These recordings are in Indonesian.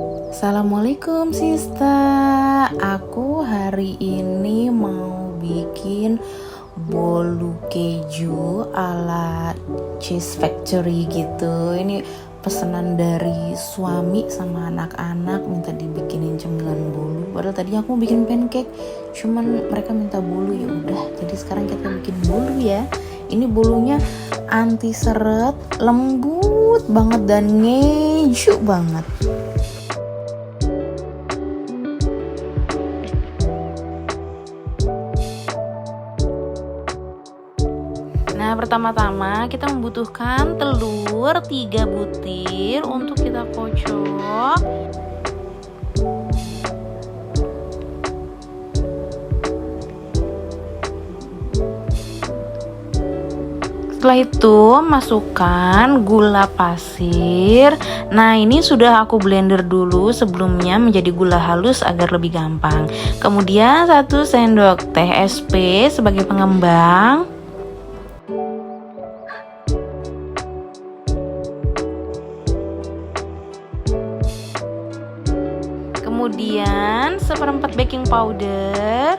Assalamualaikum Sista. Aku hari ini mau bikin bolu keju ala Cheese Factory gitu. Ini pesanan dari suami sama anak-anak, minta dibikinin cemilan bolu. Padahal tadi aku mau bikin pancake, cuman mereka minta bolu, ya udah. Jadi sekarang kita bikin bolu ya. Ini bolunya anti seret, lembut banget dan ngeju banget. Nah, pertama-tama kita membutuhkan telur 3 butir untuk kita kocok. Setelah itu masukkan gula pasir. Nah, ini sudah aku blender dulu sebelumnya menjadi gula halus agar lebih gampang. Kemudian 1 sendok teh SP sebagai pengembang. Kemudian 1/4 baking powder.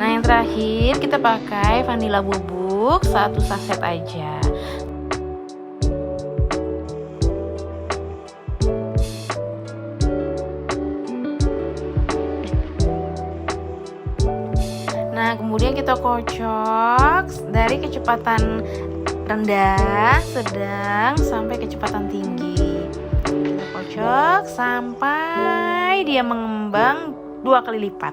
Nah, yang terakhir kita pakai vanila bubuk 1 saset aja. Nah, kemudian kita kocok dari kecepatan rendah, sedang, sampai kecepatan tinggi. Kita kocok sampai dia mengembang 2 kali lipat.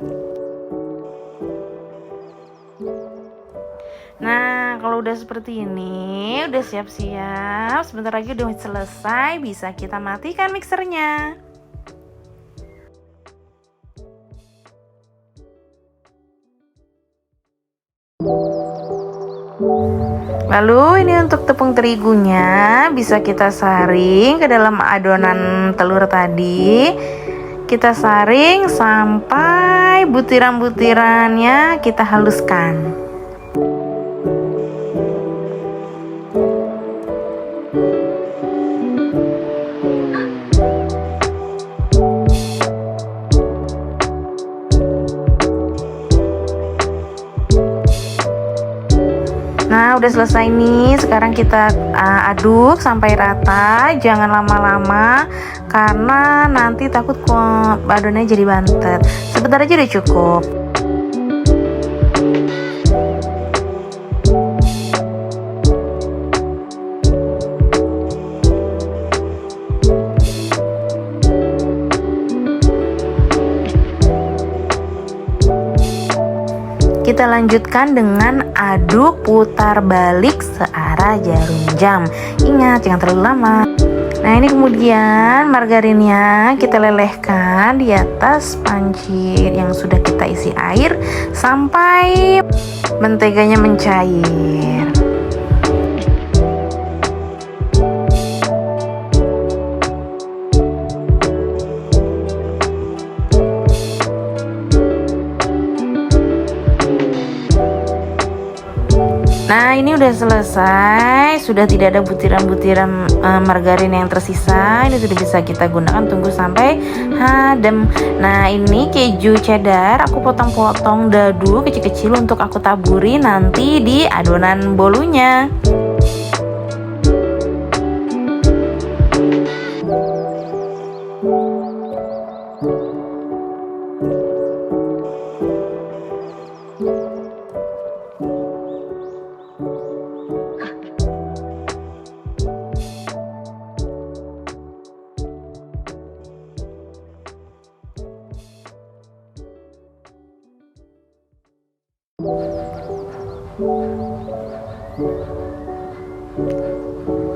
Nah, kalau udah seperti ini, udah siap-siap. Sebentar lagi udah selesai, bisa kita matikan mixernya. Lalu ini untuk tepung terigunya bisa kita saring ke dalam adonan telur tadi. Kita saring sampai butiran-butirannya kita haluskan. Nah, udah selesai nih. Sekarang kita aduk sampai rata. Jangan lama-lama karena nanti takut adonannya jadi bantet. Sebentar aja udah cukup. Kita lanjutkan dengan aduk putar balik searah jarum jam. Ingat, jangan terlalu lama. Nah, ini kemudian margarinnya kita lelehkan di atas panci yang sudah kita isi air sampai menteganya mencair. Nah, ini udah selesai, sudah tidak ada butiran-butiran margarin yang tersisa. Ini sudah bisa kita gunakan, tunggu sampai adem. Nah, ini keju cheddar aku potong-potong dadu kecil-kecil untuk aku taburi nanti di adonan bolunya.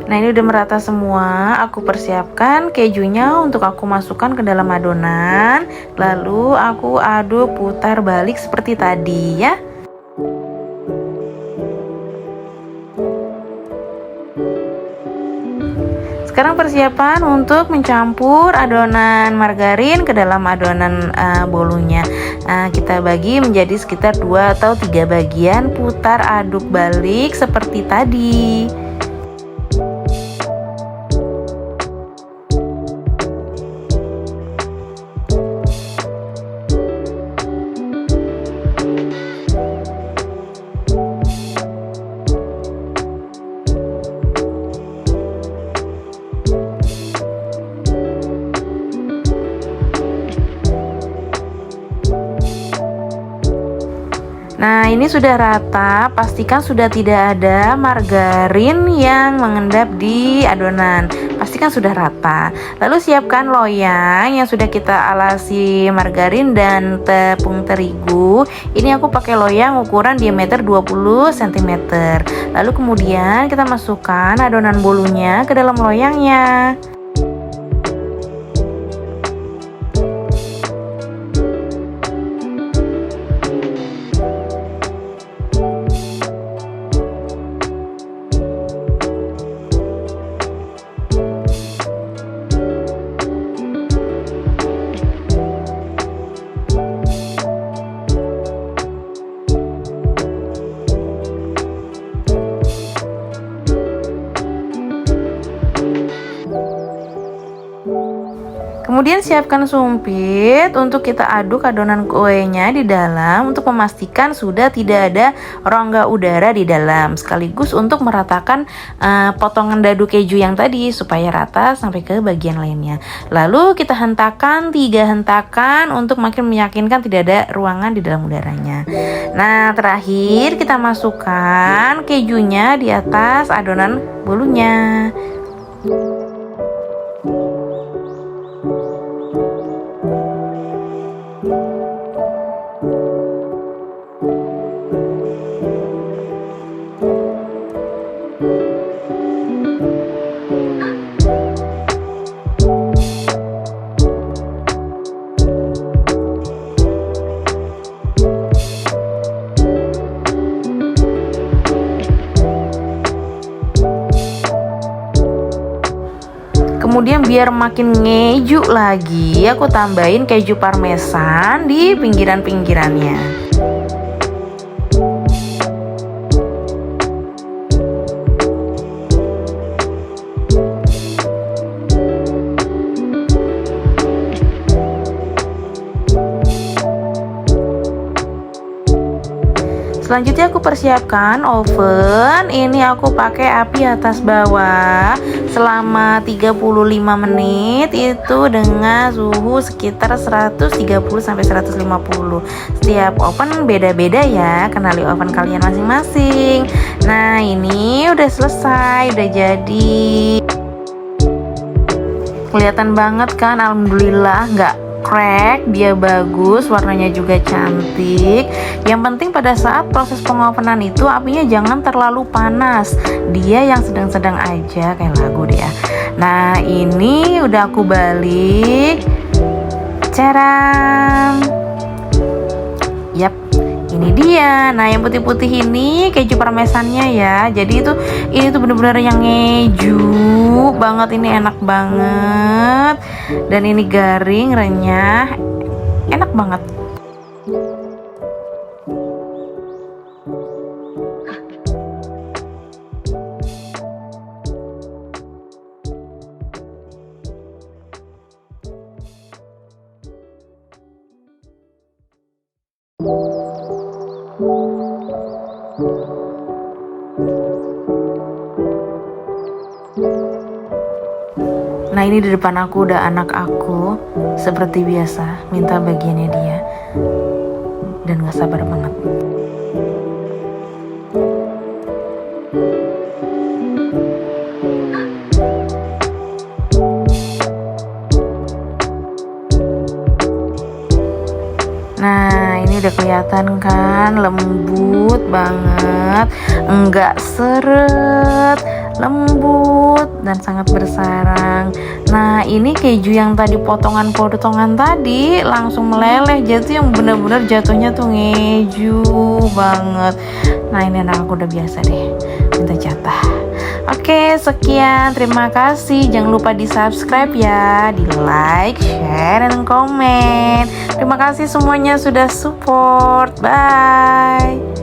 Nah, ini udah merata semua. Aku persiapkan kejunya untuk aku masukkan ke dalam adonan. Lalu aku aduk putar balik seperti tadi ya. Sekarang persiapan untuk mencampur adonan margarin ke dalam adonan bolunya. Kita bagi menjadi sekitar 2 atau 3 bagian, putar aduk balik seperti tadi. Nah, ini sudah rata, pastikan sudah tidak ada margarin yang mengendap di adonan. Pastikan sudah rata. Lalu siapkan loyang yang sudah kita alasi margarin dan tepung terigu. Ini aku pakai loyang ukuran diameter 20 cm. Lalu kemudian kita masukkan adonan bolunya ke dalam loyangnya. Kemudian siapkan sumpit untuk kita aduk adonan kuenya di dalam untuk memastikan sudah tidak ada rongga udara di dalam, sekaligus untuk meratakan potongan dadu keju yang tadi supaya rata sampai ke bagian lainnya. Lalu kita hentakan 3 hentakan untuk makin meyakinkan tidak ada ruangan di dalam udaranya. Nah, terakhir kita masukkan kejunya di atas adonan bolunya. Kemudian biar makin ngeju lagi, aku tambahin keju parmesan di pinggiran-pinggirannya. Selanjutnya aku persiapkan oven. Ini aku pakai api atas bawah selama 35 menit itu dengan suhu sekitar 130 sampai 150. Setiap oven beda-beda ya, kenali oven kalian masing-masing. Nah, ini udah selesai, udah jadi. Kelihatan banget kan, alhamdulillah nggak crack, dia bagus, warnanya juga cantik. Yang penting pada saat proses pengovenan itu apinya jangan terlalu panas, dia yang sedang-sedang aja kayak lagu deh ya. Nah, ini udah aku balik. Caram. Yap, ini dia. Nah, yang putih-putih ini keju parmesannya ya. Jadi ini tuh bener-bener yang ngeju banget, ini enak banget. Dan ini garing, renyah, enak banget. Nah, ini di depan aku udah anak aku, seperti biasa minta bagiannya dia, dan gak sabar banget. Nah, ini udah kelihatan kan, lembut banget, enggak seret, lembut dan sangat bersarang. Nah, ini keju yang tadi potongan-potongan tadi langsung meleleh, jadi yang bener-bener jatuhnya tuh ngeju banget. Nah, ini anak aku udah biasa deh. minta jatah. Oke, sekian. Terima kasih. Jangan lupa di-subscribe ya, di-like, share, dan komen. Terima kasih semuanya sudah support. Bye.